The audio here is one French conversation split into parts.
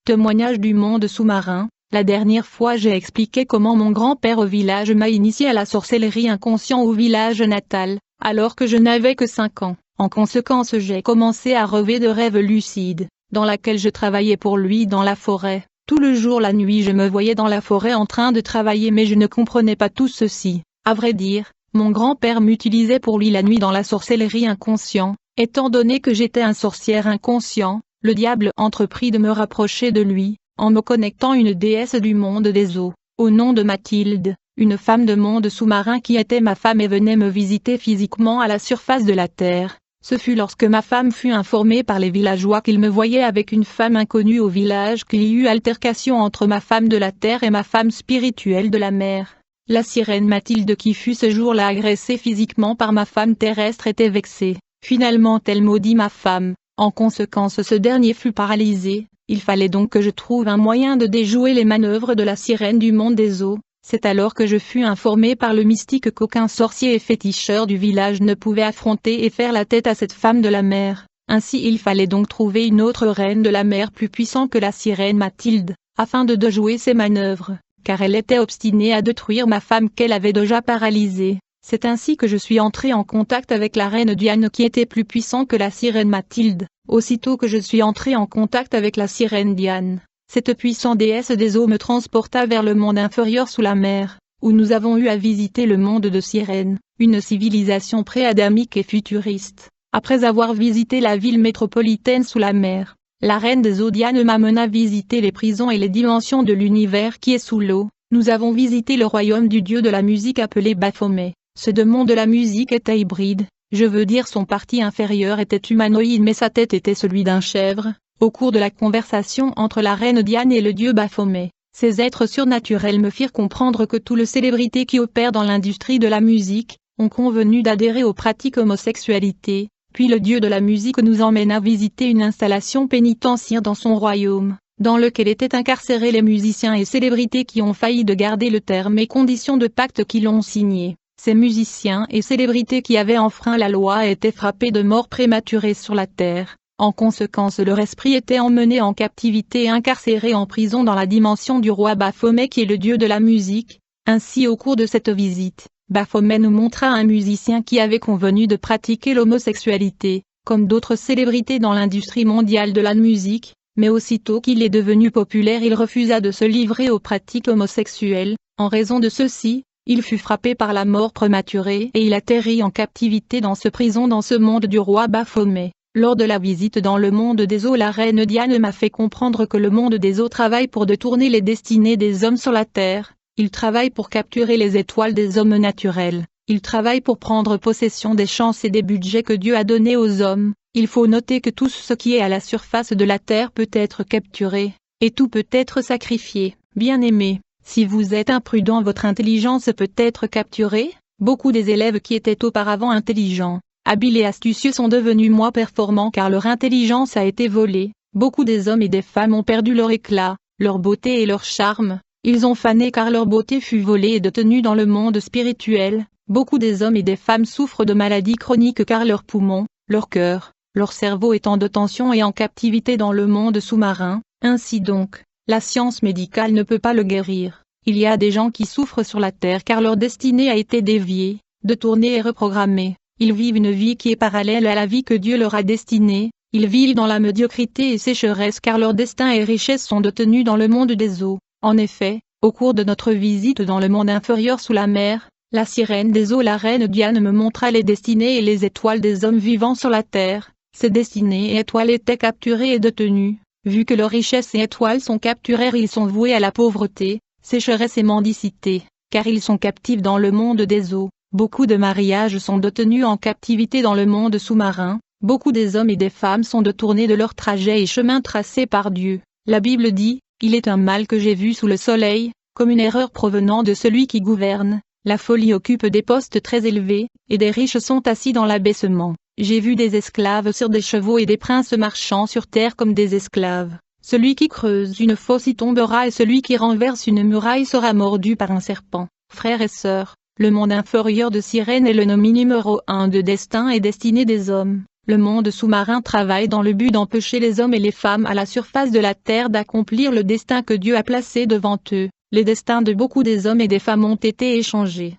Témoignage du monde sous-marin. La dernière fois j'ai expliqué comment mon grand-père au village m'a initié à la sorcellerie inconscient au village natal, alors que je n'avais que 5 ans. En conséquence j'ai commencé à rêver de rêves lucides, dans laquelle je travaillais pour lui dans la forêt. Tout le jour la nuit je me voyais dans la forêt en train de travailler mais je ne comprenais pas tout ceci. À vrai dire, mon grand-père m'utilisait pour lui la nuit dans la sorcellerie inconscient. Étant donné que j'étais un sorcière inconscient, le diable entreprit de me rapprocher de lui, en me connectant une déesse du monde des eaux, au nom de Mathilde, une femme de monde sous-marin qui était ma femme et venait me visiter physiquement à la surface de la terre. Ce fut lorsque ma femme fut informée par les villageois qu'ils me voyaient avec une femme inconnue au village qu'il y eut altercation entre ma femme de la terre et ma femme spirituelle de la mer. La sirène Mathilde qui fut ce jour-là agressée physiquement par ma femme terrestre était vexée. Finalement elle maudit ma femme, en conséquence ce dernier fut paralysé. Il fallait donc que je trouve un moyen de déjouer les manœuvres de la sirène du monde des eaux. C'est alors que je fus informé par le mystique qu'aucun sorcier et féticheur du village ne pouvait affronter et faire la tête à cette femme de la mer. Ainsi il fallait donc trouver une autre reine de la mer plus puissante que la sirène Mathilde, afin de déjouer ses manœuvres, car elle était obstinée à détruire ma femme qu'elle avait déjà paralysée. C'est ainsi que je suis entré en contact avec la reine Diane qui était plus puissante que la sirène Mathilde. Aussitôt que je suis entré en contact avec la sirène Diane, cette puissante déesse des eaux me transporta vers le monde inférieur sous la mer, où nous avons eu à visiter le monde de Sirène, une civilisation pré-adamique et futuriste. Après avoir visité la ville métropolitaine sous la mer, la reine des eaux Diane m'amena visiter les prisons et les dimensions de l'univers qui est sous l'eau. Nous avons visité le royaume du dieu de la musique appelé Baphomet. Ce démon de la musique était hybride, je veux dire son partie inférieure était humanoïde mais sa tête était celui d'un chèvre. Au cours de la conversation entre la reine Diane et le dieu Baphomet, ces êtres surnaturels me firent comprendre que toutes les célébrités qui opèrent dans l'industrie de la musique, ont convenu d'adhérer aux pratiques homosexualité, puis le dieu de la musique nous emmena visiter une installation pénitentiaire dans son royaume, dans lequel étaient incarcérés les musiciens et célébrités qui ont failli de garder le terme et conditions de pacte qu'ils ont signé. Ces musiciens et célébrités qui avaient enfreint la loi étaient frappés de mort prématurée sur la terre. En conséquence leur esprit était emmené en captivité et incarcéré en prison dans la dimension du roi Baphomet qui est le dieu de la musique. Ainsi au cours de cette visite, Baphomet nous montra un musicien qui avait convenu de pratiquer l'homosexualité, comme d'autres célébrités dans l'industrie mondiale de la musique, mais aussitôt qu'il est devenu populaire il refusa de se livrer aux pratiques homosexuelles. En raison de ceci, il fut frappé par la mort prématurée et il atterrit en captivité dans ce prison dans ce monde du roi Baphomet. Lors de la visite dans le monde des eaux la reine Diane m'a fait comprendre que le monde des eaux travaille pour détourner les destinées des hommes sur la terre, il travaille pour capturer les étoiles des hommes naturels, il travaille pour prendre possession des chances et des budgets que Dieu a donnés aux hommes. Il faut noter que tout ce qui est à la surface de la terre peut être capturé, et tout peut être sacrifié. Bien-aimés, si vous êtes imprudent votre intelligence peut être capturée. Beaucoup des élèves qui étaient auparavant intelligents, habiles et astucieux sont devenus moins performants car leur intelligence a été volée. Beaucoup des hommes et des femmes ont perdu leur éclat, leur beauté et leur charme. Ils ont fané car leur beauté fut volée et détenue dans le monde spirituel. Beaucoup des hommes et des femmes souffrent de maladies chroniques car leurs poumons, leur cœur, leur cerveau est en détention et en captivité dans le monde sous-marin. Ainsi donc, la science médicale ne peut pas le guérir. Il y a des gens qui souffrent sur la terre car leur destinée a été déviée, détournée et reprogrammée. Ils vivent une vie qui est parallèle à la vie que Dieu leur a destinée. Ils vivent dans la médiocrité et sécheresse car leur destin et richesse sont détenus dans le monde des eaux. En effet, au cours de notre visite dans le monde inférieur sous la mer, la sirène des eaux la reine Diane me montra les destinées et les étoiles des hommes vivant sur la terre. Ces destinées et étoiles étaient capturées et détenues. Vu que leurs richesses et étoiles sont capturées ils sont voués à la pauvreté, sécheresse et mendicité, car ils sont captifs dans le monde des eaux. Beaucoup de mariages sont détenus en captivité dans le monde sous-marin, beaucoup des hommes et des femmes sont détournés de leur trajet et chemin tracé par Dieu. La Bible dit, « Il est un mal que j'ai vu sous le soleil, comme une erreur provenant de celui qui gouverne. La folie occupe des postes très élevés, et des riches sont assis dans l'abaissement. J'ai vu des esclaves sur des chevaux et des princes marchant sur terre comme des esclaves. Celui qui creuse une fosse y tombera et celui qui renverse une muraille sera mordu par un serpent. » Frères et sœurs, le monde inférieur de Sirène est le nom numéro 1 de destin et destinée des hommes. Le monde sous-marin travaille dans le but d'empêcher les hommes et les femmes à la surface de la terre d'accomplir le destin que Dieu a placé devant eux. Les destins de beaucoup des hommes et des femmes ont été échangés.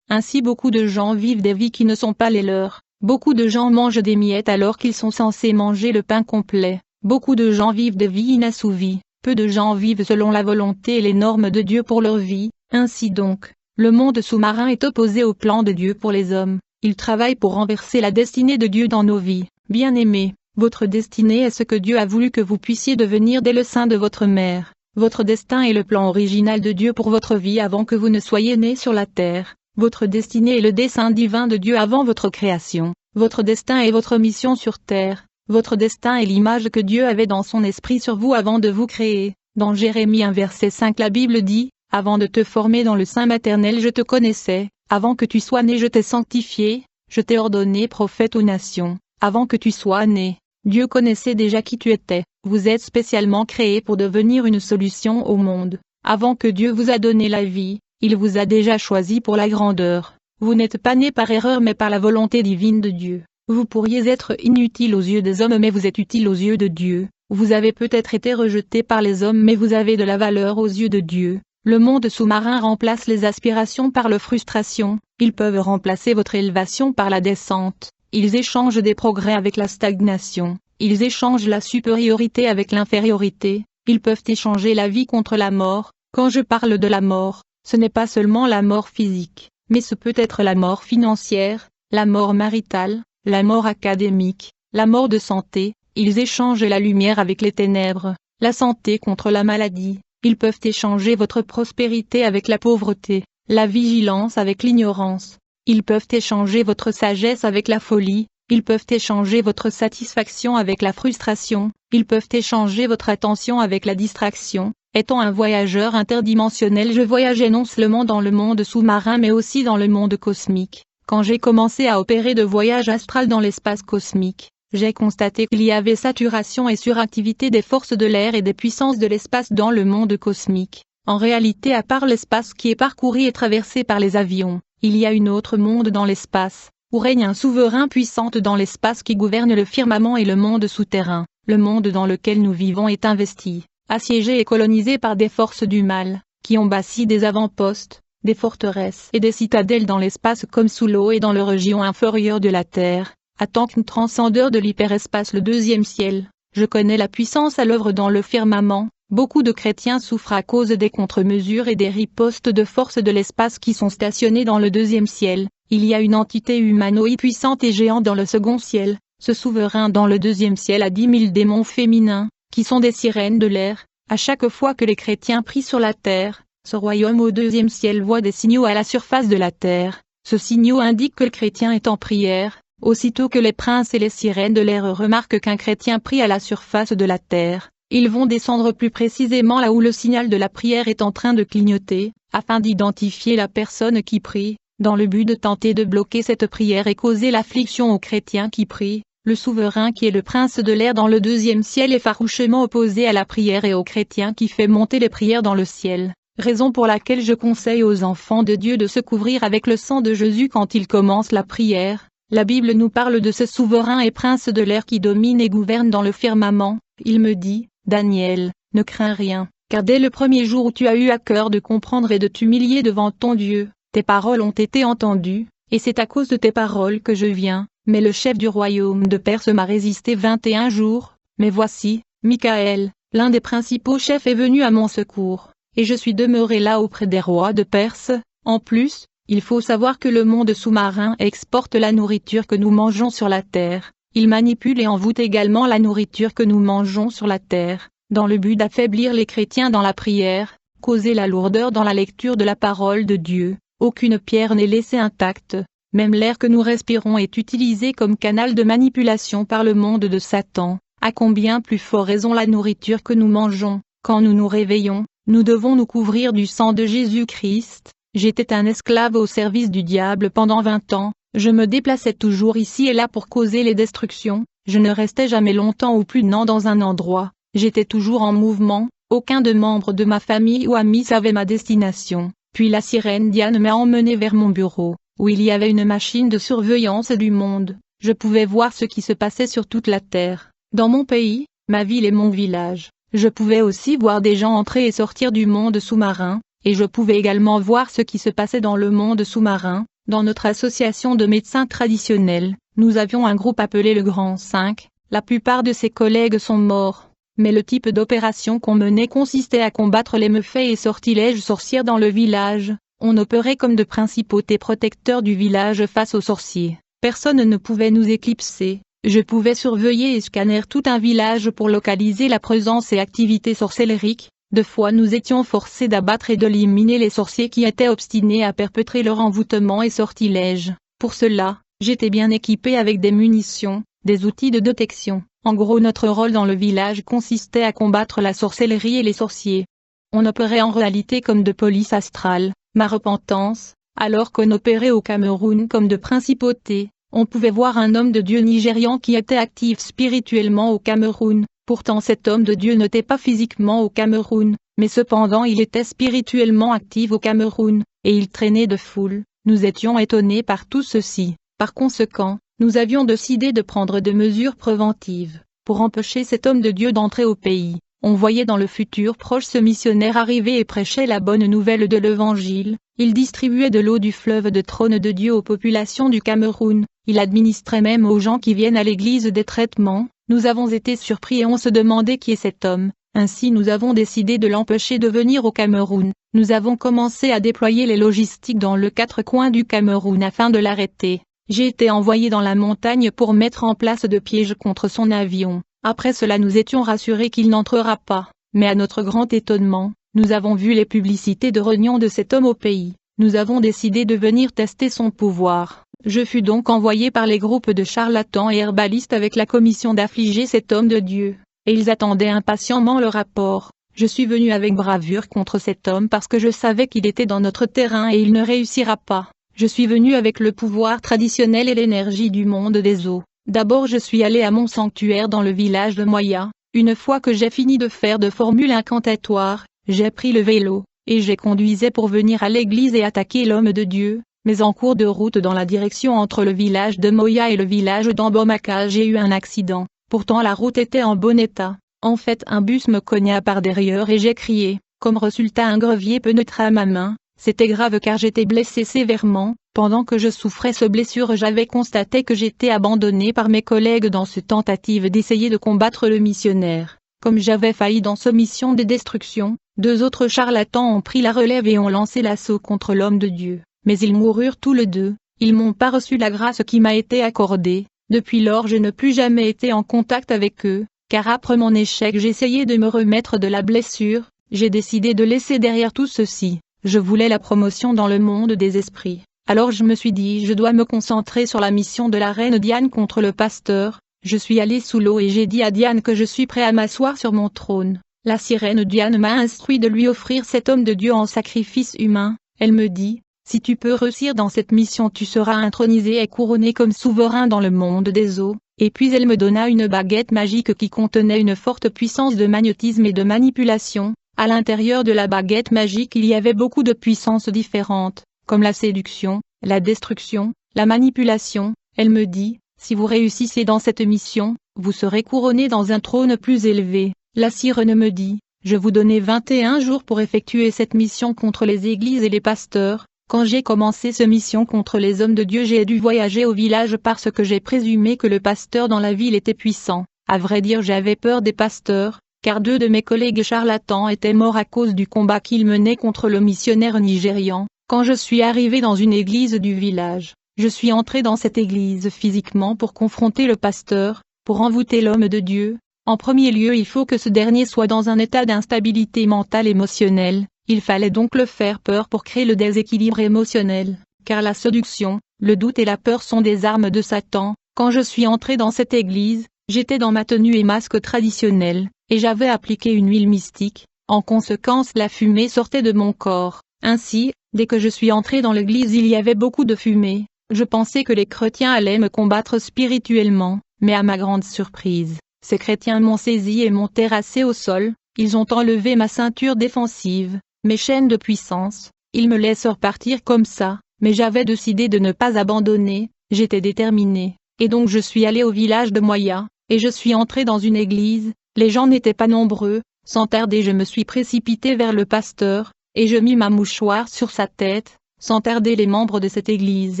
Ainsi beaucoup de gens vivent des vies qui ne sont pas les leurs. Beaucoup de gens mangent des miettes alors qu'ils sont censés manger le pain complet. Beaucoup de gens vivent des vies inassouvies. Peu de gens vivent selon la volonté et les normes de Dieu pour leur vie. Ainsi donc, le monde sous-marin est opposé au plan de Dieu pour les hommes. Il travaille pour renverser la destinée de Dieu dans nos vies. Bien-aimés, votre destinée est ce que Dieu a voulu que vous puissiez devenir dès le sein de votre mère. Votre destin est le plan original de Dieu pour votre vie avant que vous ne soyez nés sur la terre. Votre destinée est le dessein divin de Dieu avant votre création. Votre destin est votre mission sur terre. Votre destin est l'image que Dieu avait dans son esprit sur vous avant de vous créer. Dans Jérémie 1 verset 5 la Bible dit, « Avant de te former dans le sein maternel je te connaissais, avant que tu sois né je t'ai sanctifié, je t'ai ordonné prophète aux nations. Avant que tu sois né, Dieu connaissait déjà qui tu étais. Vous êtes spécialement créé pour devenir une solution au monde. Avant que Dieu vous a donné la vie, il vous a déjà choisi pour la grandeur. Vous n'êtes pas né par erreur mais par la volonté divine de Dieu. Vous pourriez être inutile aux yeux des hommes mais vous êtes utile aux yeux de Dieu. Vous avez peut-être été rejeté par les hommes mais vous avez de la valeur aux yeux de Dieu. Le monde sous-marin remplace les aspirations par la frustration. Ils peuvent remplacer votre élévation par la descente. Ils échangent des progrès avec la stagnation. Ils échangent la supériorité avec l'infériorité. Ils peuvent échanger la vie contre la mort. Quand je parle de la mort, ce n'est pas seulement la mort physique, mais ce peut être la mort financière, la mort maritale, la mort académique, la mort de santé. Ils échangent la lumière avec les ténèbres, la santé contre la maladie. Ils peuvent échanger votre prospérité avec la pauvreté, la vigilance avec l'ignorance. Ils peuvent échanger votre sagesse avec la folie. Ils peuvent échanger votre satisfaction avec la frustration. Ils peuvent échanger votre attention avec la distraction. Étant un voyageur interdimensionnel, je voyageais non seulement dans le monde sous-marin mais aussi dans le monde cosmique. Quand j'ai commencé à opérer de voyage astral dans l'espace cosmique, j'ai constaté qu'il y avait saturation et suractivité des forces de l'air et des puissances de l'espace dans le monde cosmique. En réalité, à part l'espace qui est parcouru et traversé par les avions, il y a un autre monde dans l'espace, où règne un souverain puissant dans l'espace qui gouverne le firmament et le monde souterrain. Le monde dans lequel nous vivons est investi, assiégé et colonisé par des forces du mal, qui ont bâti des avant-postes, des forteresses et des citadelles dans l'espace comme sous l'eau et dans les régions inférieures de la Terre. À tant qu'une transcendeur de l'hyperespace le deuxième ciel, je connais la puissance à l'œuvre dans le firmament. Beaucoup de chrétiens souffrent à cause des contre-mesures et des ripostes de forces de l'espace qui sont stationnées dans le deuxième ciel. Il y a une entité humanoïde puissante et géante dans le second ciel. Ce souverain dans le deuxième ciel a 10 000 démons féminins, qui sont des sirènes de l'air. À chaque fois que les chrétiens prient sur la terre, ce royaume au deuxième ciel voit des signaux à la surface de la terre. Ce signaux indique que le chrétien est en prière. Aussitôt que les princes et les sirènes de l'air remarquent qu'un chrétien prie à la surface de la terre, ils vont descendre plus précisément là où le signal de la prière est en train de clignoter, afin d'identifier la personne qui prie, dans le but de tenter de bloquer cette prière et causer l'affliction aux chrétiens qui prient. Le souverain qui est le prince de l'air dans le deuxième ciel est farouchement opposé à la prière et aux chrétiens qui fait monter les prières dans le ciel. Raison pour laquelle je conseille aux enfants de Dieu de se couvrir avec le sang de Jésus quand ils commencent la prière. La Bible nous parle de ce souverain et prince de l'air qui domine et gouverne dans le firmament. Il me dit, Daniel, ne crains rien, car dès le premier jour où tu as eu à cœur de comprendre et de t'humilier devant ton Dieu, tes paroles ont été entendues, et c'est à cause de tes paroles que je viens. Mais le chef du royaume de Perse m'a résisté 21 jours, mais voici, Michaël, l'un des principaux chefs est venu à mon secours, et je suis demeuré là auprès des rois de Perse. En plus, il faut savoir que le monde sous-marin exporte la nourriture que nous mangeons sur la terre. Il manipule et envoûte également la nourriture que nous mangeons sur la terre, dans le but d'affaiblir les chrétiens dans la prière, causer la lourdeur dans la lecture de la parole de Dieu. Aucune pierre n'est laissée intacte, même l'air que nous respirons est utilisé comme canal de manipulation par le monde de Satan. À combien plus fort raison la nourriture que nous mangeons, quand nous nous réveillons, nous devons nous couvrir du sang de Jésus-Christ. J'étais un esclave au service du diable pendant 20 ans. Je me déplaçais toujours ici et là pour causer les destructions, je ne restais jamais longtemps ou plus d'un dans un endroit, j'étais toujours en mouvement, aucun de membres de ma famille ou amis savait ma destination. Puis la sirène Diane m'a emmené vers mon bureau, où il y avait une machine de surveillance du monde. je pouvais voir ce qui se passait sur toute la terre, dans mon pays, ma ville et mon village. Je pouvais aussi voir des gens entrer et sortir du monde sous-marin, et je pouvais également voir ce qui se passait dans le monde sous-marin. Dans notre association de médecins traditionnels, nous avions un groupe appelé le Grand 5, la plupart de ses collègues sont morts. Mais le type d'opération qu'on menait consistait à combattre les méfaits et sortilèges sorcières dans le village. On opérait comme de principautés protecteurs du village face aux sorciers. Personne ne pouvait nous éclipser. Je pouvais surveiller et scanner tout un village pour localiser la présence et activité sorcellérique. Deux fois nous étions forcés d'abattre et d'éliminer les sorciers qui étaient obstinés à perpétrer leur envoûtement et sortilèges. Pour cela, j'étais bien équipé avec des munitions, des outils de détection. En gros, notre rôle dans le village consistait à combattre la sorcellerie et les sorciers. On opérait en réalité comme de police astrale, ma repentance, alors qu'on opérait au Cameroun comme de principauté. On pouvait voir un homme de Dieu nigérian qui était actif spirituellement au Cameroun. Pourtant cet homme de Dieu n'était pas physiquement au Cameroun, mais cependant il était spirituellement actif au Cameroun, et il traînait de foule. Nous étions étonnés par tout ceci. Par conséquent, nous avions décidé de prendre des mesures préventives, pour empêcher cet homme de Dieu d'entrer au pays. On voyait dans le futur proche ce missionnaire arriver et prêchait la bonne nouvelle de l'Évangile. Il distribuait de l'eau du fleuve de trône de Dieu aux populations du Cameroun. Il administrait même aux gens qui viennent à l'église des traitements. Nous avons été surpris et on se demandait qui est cet homme. Ainsi nous avons décidé de l'empêcher de venir au Cameroun. Nous avons commencé à déployer les logistiques dans les 4 coins du Cameroun afin de l'arrêter. J'ai été envoyé dans la montagne pour mettre en place de pièges contre son avion. Après cela nous étions rassurés qu'il n'entrera pas. Mais à notre grand étonnement, nous avons vu les publicités de reniement de cet homme au pays. Nous avons décidé de venir tester son pouvoir. Je fus donc envoyé par les groupes de charlatans et herbalistes avec la commission d'affliger cet homme de Dieu. Et ils attendaient impatiemment le rapport. Je suis venu avec bravure contre cet homme parce que je savais qu'il était dans notre terrain et il ne réussira pas. Je suis venu avec le pouvoir traditionnel et l'énergie du monde des eaux. D'abord je suis allé à mon sanctuaire dans le village de Moya. Une fois que j'ai fini de faire de formules incantatoires, j'ai pris le vélo, et j'ai conduisé pour venir à l'église et attaquer l'homme de Dieu. Mais en cours de route dans la direction entre le village de Moya et le village d'Ambomaka j'ai eu un accident. Pourtant la route était en bon état. En fait un bus me cogna par derrière et j'ai crié. Comme résultat un grevier pénétra ma main. C'était grave car j'étais blessé sévèrement. Pendant que je souffrais ce blessure j'avais constaté que j'étais abandonné par mes collègues dans cette tentative d'essayer de combattre le missionnaire. Comme j'avais failli dans ce mission de destruction, 2 autres charlatans ont pris la relève et ont lancé l'assaut contre l'homme de Dieu. Mais ils moururent tous les 2, ils n'ont pas reçu la grâce qui m'a été accordée. Depuis lors je n'ai plus jamais été en contact avec eux, car après mon échec j'essayais de me remettre de la blessure, j'ai décidé de laisser derrière tout ceci. Je voulais la promotion dans le monde des esprits. Alors je me suis dit je dois me concentrer sur la mission de la reine Diane contre le pasteur. Je suis allé sous l'eau et j'ai dit à Diane que je suis prêt à m'asseoir sur mon trône. La sirène Diane m'a instruit de lui offrir cet homme de Dieu en sacrifice humain. Elle me dit, si tu peux réussir dans cette mission tu seras intronisé et couronné comme souverain dans le monde des eaux. Et puis elle me donna une baguette magique qui contenait une forte puissance de magnétisme et de manipulation. À l'intérieur de la baguette magique il y avait beaucoup de puissances différentes, comme la séduction, la destruction, la manipulation. Elle me dit, si vous réussissez dans cette mission, vous serez couronné dans un trône plus élevé. La sirène me dit, je vous donnais 21 jours pour effectuer cette mission contre les églises et les pasteurs. Quand j'ai commencé cette mission contre les hommes de Dieu j'ai dû voyager au village parce que j'ai présumé que le pasteur dans la ville était puissant. À vrai dire j'avais peur des pasteurs, car 2 de mes collègues charlatans étaient morts à cause du combat qu'ils menaient contre le missionnaire nigérian. Quand je suis arrivé dans une église du village, je suis entré dans cette église physiquement pour confronter le pasteur, pour envoûter l'homme de Dieu. En premier lieu il faut que ce dernier soit dans un état d'instabilité mentale émotionnelle. Il fallait donc le faire peur pour créer le déséquilibre émotionnel, car la séduction, le doute et la peur sont des armes de Satan. Quand je suis entré dans cette église, j'étais dans ma tenue et masque traditionnel, et j'avais appliqué une huile mystique. En conséquence la fumée sortait de mon corps. Ainsi, dès que je suis entré dans l'église il y avait beaucoup de fumée. Je pensais que les chrétiens allaient me combattre spirituellement, mais à ma grande surprise, ces chrétiens m'ont saisi et m'ont terrassé au sol. Ils ont enlevé ma ceinture défensive, mes chaînes de puissance, ils me laissent repartir comme ça, mais j'avais décidé de ne pas abandonner, j'étais déterminé. et donc je suis allé au village de Moya, et je suis entré dans une église, les gens n'étaient pas nombreux, sans tarder je me suis précipité vers le pasteur, et je mis ma mouchoir sur sa tête, sans tarder les membres de cette église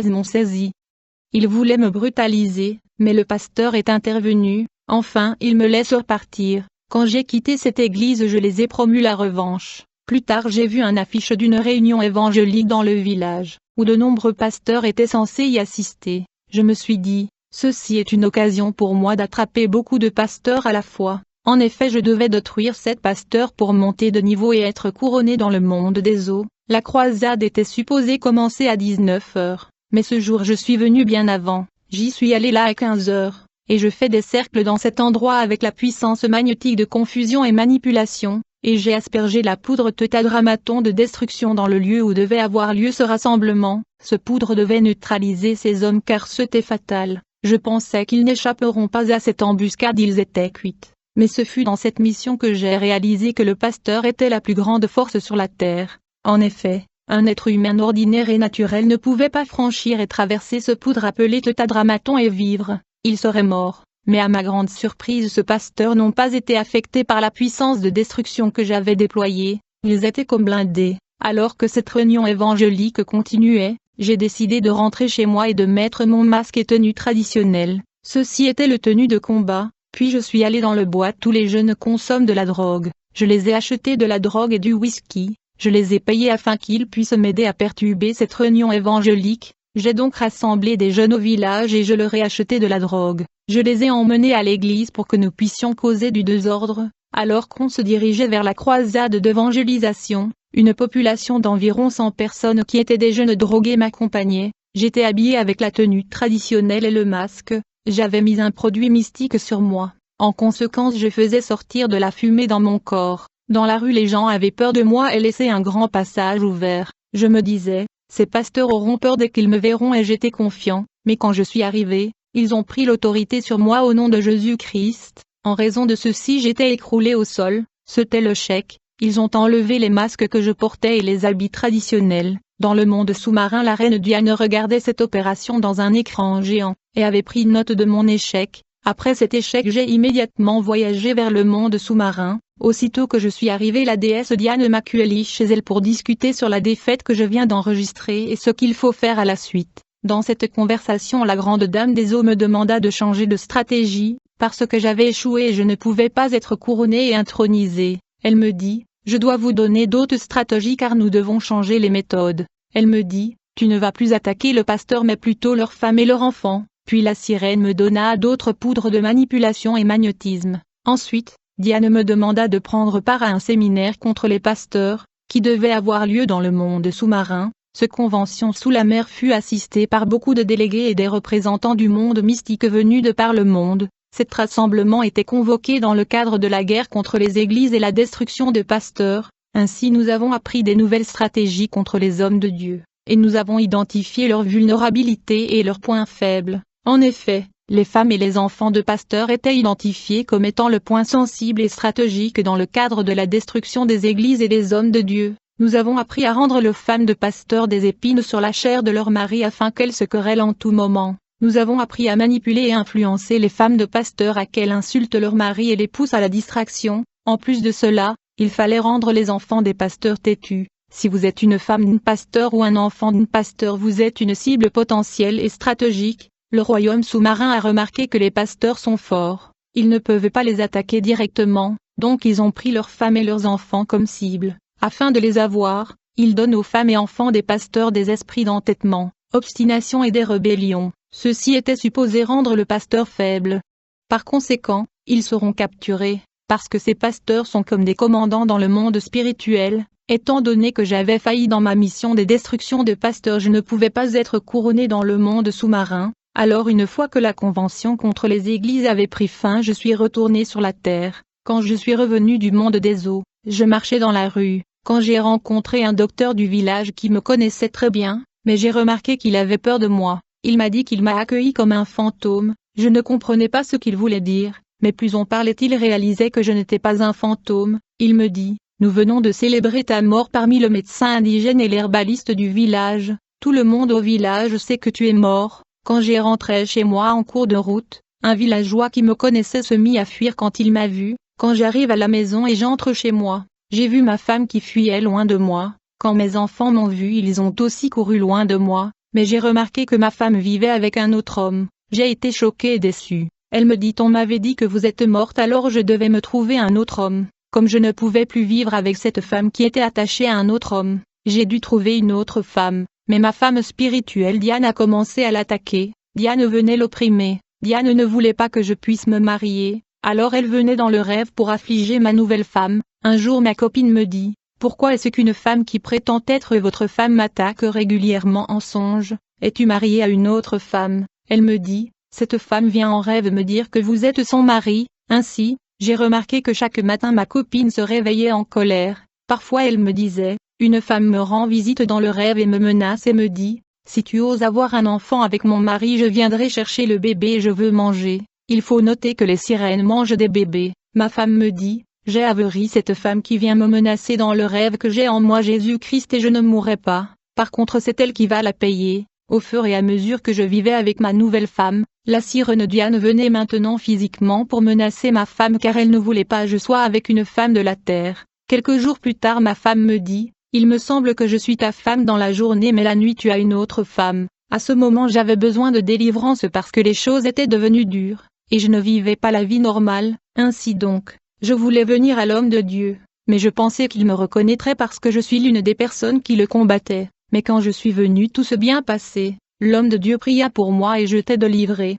m'ont saisi. Ils voulaient me brutaliser, mais le pasteur est intervenu, enfin il me laisse repartir. Quand j'ai quitté cette église je les ai promus la revanche. Plus tard j'ai vu une affiche d'une réunion évangélique dans le village, où de nombreux pasteurs étaient censés y assister. Je me suis dit, ceci est une occasion pour moi d'attraper beaucoup de pasteurs à la fois. En effet je devais détruire 7 pasteurs pour monter de niveau et être couronné dans le monde des eaux. La croisade était supposée commencer à 19 heures, mais ce jour je suis venu bien avant, j'y suis allé là à 15 heures. Et je fais des cercles dans cet endroit avec la puissance magnétique de confusion et manipulation, et j'ai aspergé la poudre tétradramaton de destruction dans le lieu où devait avoir lieu ce rassemblement. Ce poudre devait neutraliser ces hommes car c'était fatal. Je pensais qu'ils n'échapperont pas à cette embuscade, ils étaient cuits. Mais ce fut dans cette mission que j'ai réalisé que le pasteur était la plus grande force sur la terre. En effet, un être humain ordinaire et naturel ne pouvait pas franchir et traverser ce poudre appelé tétradramaton et vivre. Il serait mort, mais à ma grande surprise ce pasteur n'ont pas été affectés par la puissance de destruction que j'avais déployée, ils étaient comme blindés. Alors que cette réunion évangélique continuait, j'ai décidé de rentrer chez moi et de mettre mon masque et tenue traditionnelle. Ceci était le tenue de combat, puis je suis allé dans le bois. Tous les jeunes consomment de la drogue, je les ai achetés de la drogue et du whisky, je les ai payés afin qu'ils puissent m'aider à perturber cette réunion évangélique. J'ai donc rassemblé des jeunes au village et je leur ai acheté de la drogue. Je les ai emmenés à l'église pour que nous puissions causer du désordre. Alors qu'on se dirigeait vers la croisade d'évangélisation, une population d'environ 100 personnes qui étaient des jeunes drogués m'accompagnaient. J'étais habillé avec la tenue traditionnelle et le masque. J'avais mis un produit mystique sur moi. En conséquence je faisais sortir de la fumée dans mon corps. Dans la rue les gens avaient peur de moi et laissaient un grand passage ouvert. Je me disais, ces pasteurs auront peur dès qu'ils me verront et j'étais confiant, mais quand je suis arrivé, ils ont pris l'autorité sur moi au nom de Jésus-Christ. En raison de ceci j'étais écroulé au sol, c'était le chèque. Ils ont enlevé les masques que je portais et les habits traditionnels. Dans le monde sous-marin la reine Diane regardait cette opération dans un écran géant, et avait pris note de mon échec. Après cet échec j'ai immédiatement voyagé vers le monde sous-marin. Aussitôt que je suis arrivé la déesse Diane m'a accueilli chez elle pour discuter sur la défaite que je viens d'enregistrer et ce qu'il faut faire à la suite. Dans cette conversation la grande dame des eaux me demanda de changer de stratégie, parce que j'avais échoué et je ne pouvais pas être couronné et intronisé. Elle me dit, je dois vous donner d'autres stratégies car nous devons changer les méthodes. Elle me dit, tu ne vas plus attaquer le pasteur mais plutôt leur femme et leurs enfants. Puis la sirène me donna d'autres poudres de manipulation et magnétisme. Ensuite, Diane me demanda de prendre part à un séminaire contre les pasteurs, qui devait avoir lieu dans le monde sous-marin. Cette convention sous la mer fut assistée par beaucoup de délégués et des représentants du monde mystique venus de par le monde. Cet rassemblement était convoqué dans le cadre de la guerre contre les églises et la destruction de pasteurs. Ainsi nous avons appris des nouvelles stratégies contre les hommes de Dieu, et nous avons identifié leurs vulnérabilités et leurs points faibles. En effet, les femmes et les enfants de pasteurs étaient identifiés comme étant le point sensible et stratégique dans le cadre de la destruction des églises et des hommes de Dieu. Nous avons appris à rendre les femmes de pasteurs des épines sur la chair de leur mari afin qu'elles se querellent en tout moment. Nous avons appris à manipuler et influencer les femmes de pasteurs à qu'elles insultent leur mari et les poussent à la distraction. En plus de cela, il fallait rendre les enfants des pasteurs têtus. Si vous êtes une femme d'un pasteur ou un enfant d'un pasteur, vous êtes une cible potentielle et stratégique. Le royaume sous-marin a remarqué que les pasteurs sont forts, ils ne peuvent pas les attaquer directement, donc ils ont pris leurs femmes et leurs enfants comme cible. Afin de les avoir, ils donnent aux femmes et enfants des pasteurs des esprits d'entêtement, obstination et des rébellions. Ceci était supposé rendre le pasteur faible. Par conséquent, ils seront capturés, parce que ces pasteurs sont comme des commandants dans le monde spirituel. Étant donné que j'avais failli dans ma mission de destruction de pasteurs, je ne pouvais pas être couronné dans le monde sous-marin. Alors une fois que la convention contre les églises avait pris fin, je suis retourné sur la terre. Quand je suis revenu du monde des eaux, je marchais dans la rue, quand j'ai rencontré un docteur du village qui me connaissait très bien, mais j'ai remarqué qu'il avait peur de moi. Il m'a dit qu'il m'a accueilli comme un fantôme. Je ne comprenais pas ce qu'il voulait dire, mais plus on parlait il réalisait que je n'étais pas un fantôme. Il me dit, nous venons de célébrer ta mort parmi le médecin indigène et l'herbaliste du village. Tout le monde au village sait que tu es mort. Quand j'ai rentré chez moi en cours de route, un villageois qui me connaissait se mit à fuir quand il m'a vu. Quand j'arrive à la maison et j'entre chez moi, j'ai vu ma femme qui fuyait loin de moi. Quand mes enfants m'ont vu, ils ont aussi couru loin de moi, mais j'ai remarqué que ma femme vivait avec un autre homme. J'ai été choquée et déçue. Elle me dit: on m'avait dit que vous êtes morte, alors je devais me trouver un autre homme. Comme je ne pouvais plus vivre avec cette femme qui était attachée à un autre homme, j'ai dû trouver une autre femme. Mais ma femme spirituelle Diane a commencé à l'attaquer. Diane venait l'opprimer. Diane ne voulait pas que je puisse me marier. Alors elle venait dans le rêve pour affliger ma nouvelle femme. Un jour ma copine me dit: pourquoi est-ce qu'une femme qui prétend être votre femme m'attaque régulièrement en songe? Es-tu mariée à une autre femme? Elle me dit: cette femme vient en rêve me dire que vous êtes son mari. Ainsi, j'ai remarqué que chaque matin ma copine se réveillait en colère. Parfois elle me disait: une femme me rend visite dans le rêve et me menace et me dit: si tu oses avoir un enfant avec mon mari, je viendrai chercher le bébé et je veux manger. Il faut noter que les sirènes mangent des bébés. Ma femme me dit: j'ai averti cette femme qui vient me menacer dans le rêve que j'ai en moi Jésus-Christ et je ne mourrai pas. Par contre c'est elle qui va la payer. Au fur et à mesure que je vivais avec ma nouvelle femme, la sirène Diane venait maintenant physiquement pour menacer ma femme car elle ne voulait pas que je sois avec une femme de la terre. Quelques jours plus tard ma femme me dit: il me semble que je suis ta femme dans la journée mais la nuit tu as une autre femme. À ce moment j'avais besoin de délivrance parce que les choses étaient devenues dures, et je ne vivais pas la vie normale. Ainsi donc, je voulais venir à l'homme de Dieu, mais je pensais qu'il me reconnaîtrait parce que je suis l'une des personnes qui le combattaient. Mais quand je suis venue tout s'est bien passé. L'homme de Dieu pria pour moi et je t'ai délivré.